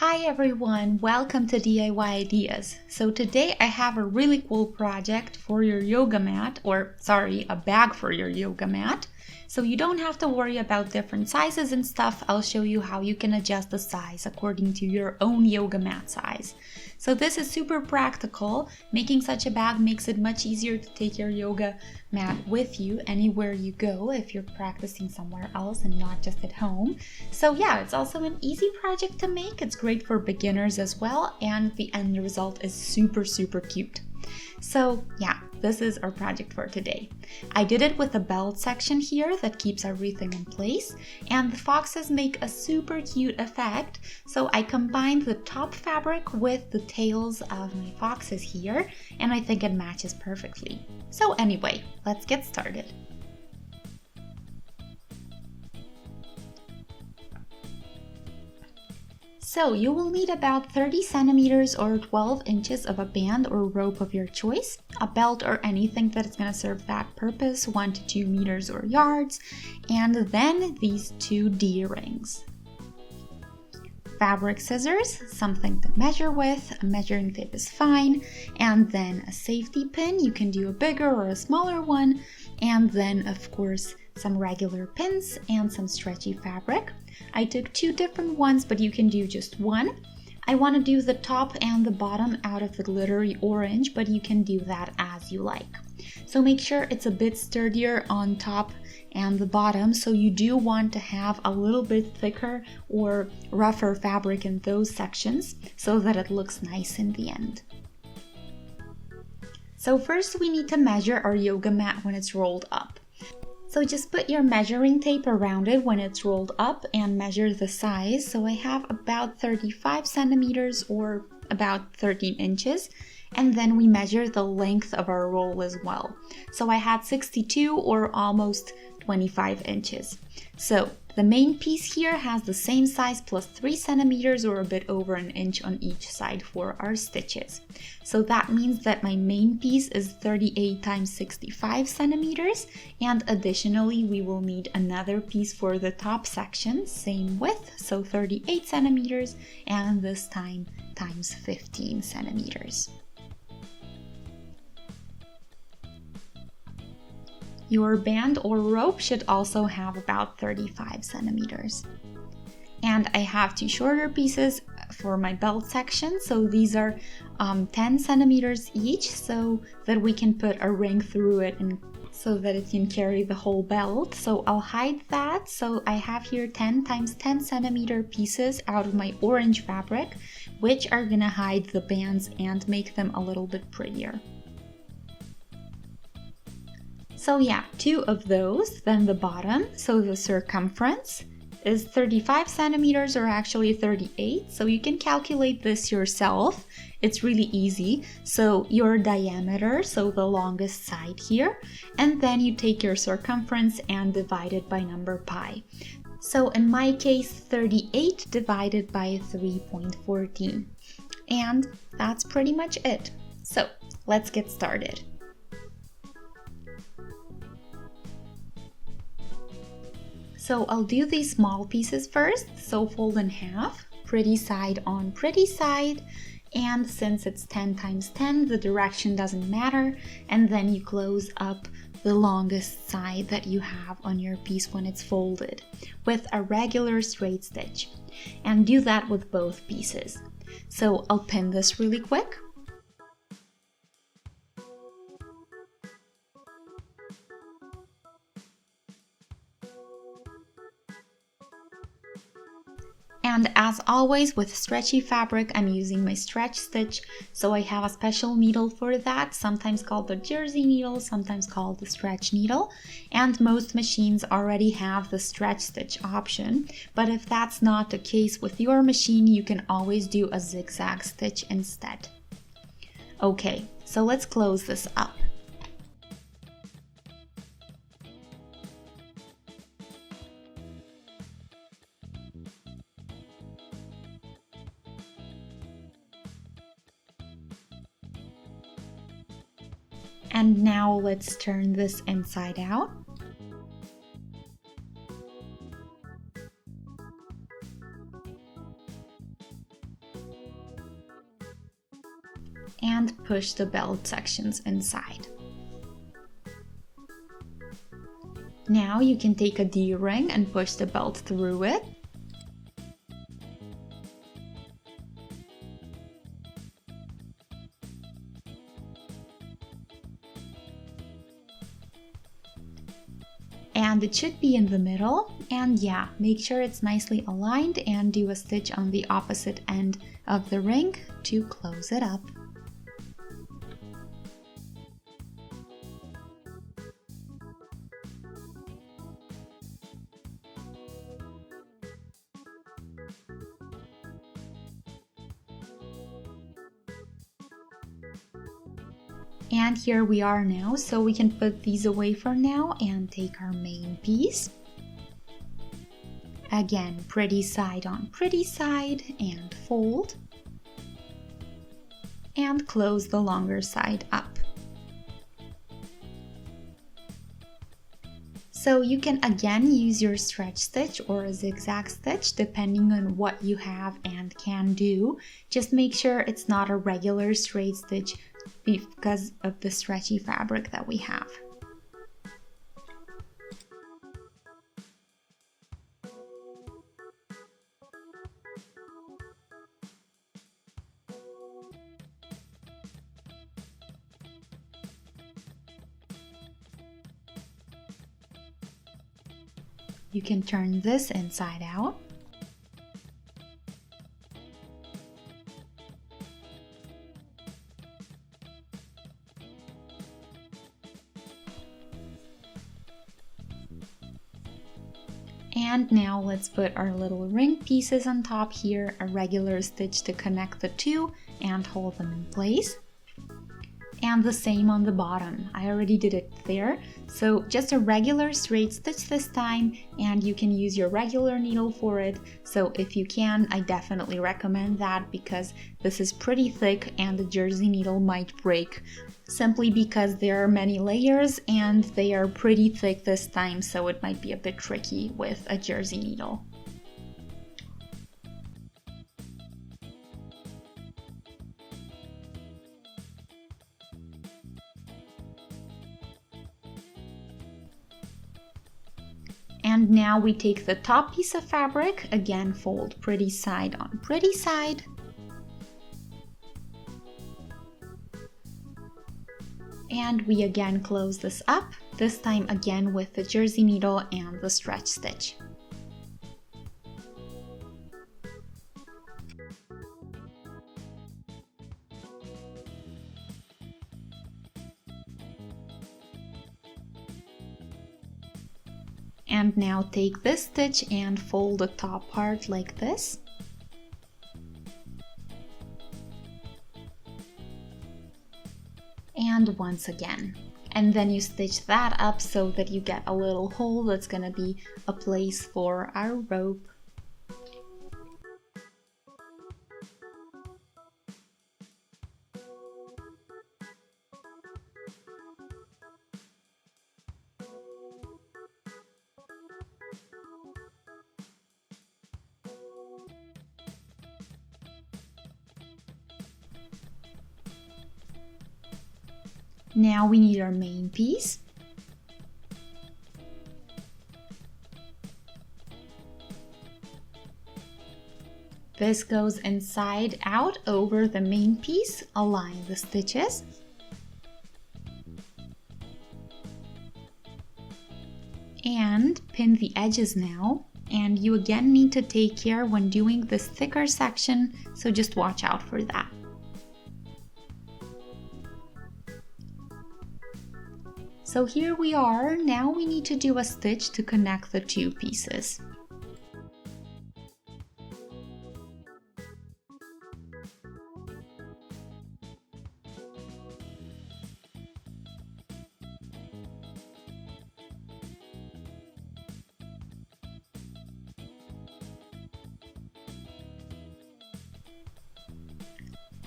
Hi everyone, welcome to DIY Ideas. So today I have a really cool project for your yoga mat, a bag for your yoga mat. So you don't have to worry about different sizes and stuff. I'll show you how you can adjust the size according to your own yoga mat size. So this is super practical. Making such a bag makes it much easier to take your yoga mat with you anywhere you go if you're practicing somewhere else and not just at home. So yeah, it's also an easy project to make. It's great for beginners as well, and the end result is super cute. So yeah, this is our project for today. I did it with a belt section here that keeps everything in place, and the foxes make a super cute effect. So I combined the top fabric with the tails of my foxes here, and I think it matches perfectly. So anyway, let's get started. So you will need about 30 centimeters or 12 inches of a band or rope of your choice, a belt or anything that is going to serve that purpose, 1 to 2 meters or yards, and then these 2 D-rings. Fabric scissors, something to measure with, a measuring tape is fine, and then a safety pin. You can do a bigger or a smaller one, and then of course some regular pins and some stretchy fabric. I took 2 different ones, but you can do just one. I want to do the top and the bottom out of the glittery orange, but you can do that as you like. So make sure it's a bit sturdier on top and the bottom, so you do want to have a little bit thicker or rougher fabric in those sections so that it looks nice in the end. So first we need to measure our yoga mat when it's rolled up. So just put your measuring tape around it when it's rolled up and measure the size. So I have about 35 centimeters or about 13 inches. And then we measure the length of our roll as well. So I had 62 or almost 25 inches. So the main piece here has the same size plus 3 centimeters or a bit over an inch on each side for our stitches. So that means that my main piece is 38 times 65 centimeters, and additionally we will need another piece for the top section, same width, so 38 centimeters, and this time times 15 centimeters. Your band or rope should also have about 35 centimeters. And I have 2 shorter pieces for my belt section, so these are 10 centimeters each, so that we can put a ring through it and so that it can carry the whole belt. So I'll hide that. So I have here 10 times 10 centimeter pieces out of my orange fabric, which are gonna hide the bands and make them a little bit prettier. So yeah, 2 of those, then the bottom, so the circumference is 35 centimeters or actually 38, so you can calculate this yourself. It's really easy. So your diameter, so the longest side here, and then you take your circumference and divide it by number pi. So in my case, 38 divided by 3.14. And that's pretty much it. So let's get started. So I'll do these small pieces first, so fold in half, pretty side on pretty side, and since it's 10 times 10, the direction doesn't matter, and then you close up the longest side that you have on your piece when it's folded with a regular straight stitch, and do that with both pieces. So I'll pin this really quick. And as always with stretchy fabric, I'm using my stretch stitch, so I have a special needle for that, sometimes called the jersey needle, sometimes called the stretch needle, and most machines already have the stretch stitch option, but if that's not the case with your machine, you can always do a zigzag stitch instead. Okay, so let's close this up. And now let's turn this inside out. and push the belt sections inside. Now you can take a D-ring and push the belt through it. And it should be in the middle, and yeah, make sure it's nicely aligned and do a stitch on the opposite end of the ring to close it up. And here we are now, so we can put these away for now and take our main piece. Again, pretty side on pretty side and fold. And close the longer side up. So you can again use your stretch stitch or a zigzag stitch depending on what you have and can do. Just make sure it's not a regular straight stitch because of the stretchy fabric that we have. You can turn this inside out. And now let's put our little ring pieces on top here, a regular stitch to connect the two and hold them in place. And the same on the bottom. I already did it there. So just a regular straight stitch this time, and you can use your regular needle for it. So if you can, I definitely recommend that because this is pretty thick and the jersey needle might break simply because there are many layers and they are pretty thick this time, so it might be a bit tricky with a jersey needle. And now we take the top piece of fabric, again fold pretty side on pretty side. And we again close this up, this time again with the jersey needle and the stretch stitch. And now take this stitch and fold the top part like this. And once again. And then you stitch that up so that you get a little hole that's gonna be a place for our rope. Now we need our main piece. This goes inside out over the main piece, align the stitches. And pin the edges now. And you again need to take care when doing this thicker section, so just watch out for that. So here we are, now we need to do a stitch to connect the two pieces.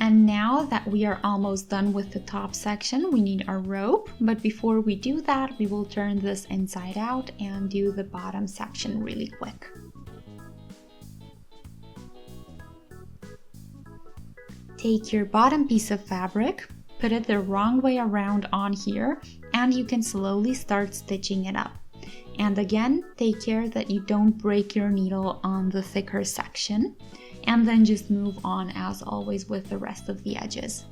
And now that we are almost done with the top section, we need our rope. But before we do that, we will turn this inside out and do the bottom section really quick. take your bottom piece of fabric, put it the wrong way around on here, and you can slowly start stitching it up. And again, take care that you don't break your needle on the thicker section, and then just move on as always with the rest of the edges.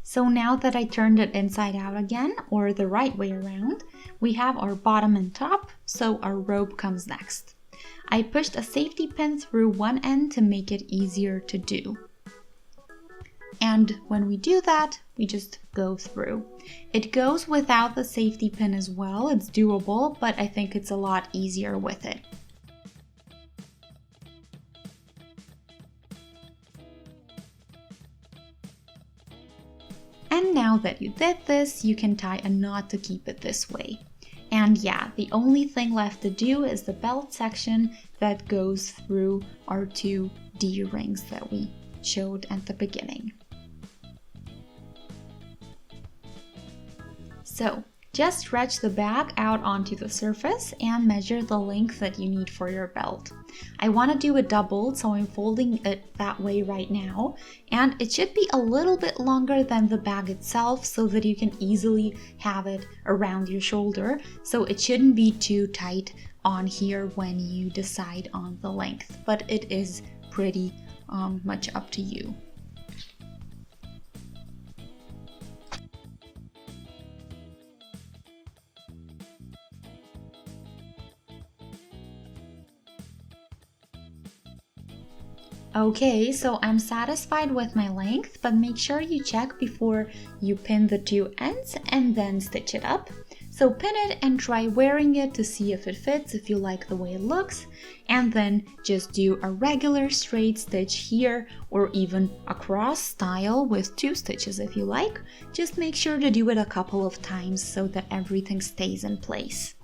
So now that I turned it inside out again, or the right way around, we have our bottom and top, so our rope comes next. I pushed a safety pin through one end to make it easier to do. And when we do that, we just go through. It goes without the safety pin as well, it's doable, but I think it's a lot easier with it. And now that you did this, you can tie a knot to keep it this way. And yeah, the only thing left to do is the belt section that goes through our two D-rings that we showed at the beginning. So just stretch the bag out onto the surface and measure the length that you need for your belt. I want to do a double, so I'm folding it that way right now, and it should be a little bit longer than the bag itself so that you can easily have it around your shoulder, so it shouldn't be too tight on here when you decide on the length, but it is pretty much up to you. Okay, so I'm satisfied with my length, but make sure you check before you pin the two ends and then stitch it up. So pin it and try wearing it to see if it fits, if you like the way it looks, and then just do a regular straight stitch here, or even a cross style with 2 stitches if you like. Just make sure to do it a couple of times so that everything stays in place.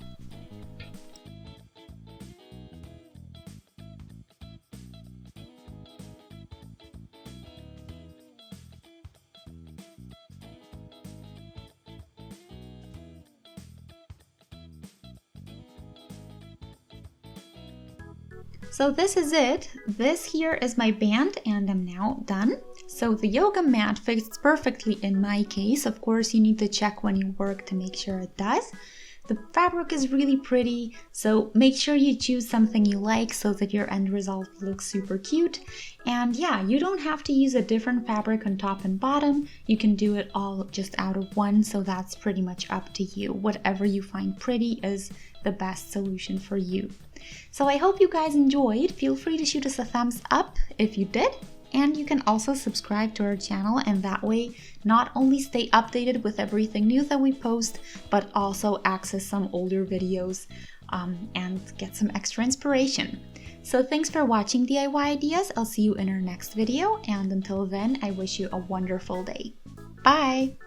So this is it. This here is my band and I'm now done. So the yoga mat fits perfectly in my case. Of course, you need to check when you work to make sure it does. The fabric is really pretty, so make sure you choose something you like so that your end result looks super cute. And yeah, you don't have to use a different fabric on top and bottom. You can do it all just out of one, so that's pretty much up to you. Whatever you find pretty is the best solution for you. So I hope you guys enjoyed. Feel free to shoot us a thumbs up if you did. And you can also subscribe to our channel, and that way not only stay updated with everything new that we post, but also access some older videos and get some extra inspiration. So thanks for watching DIY Ideas. I'll see you in our next video, and until then, I wish you a wonderful day. Bye!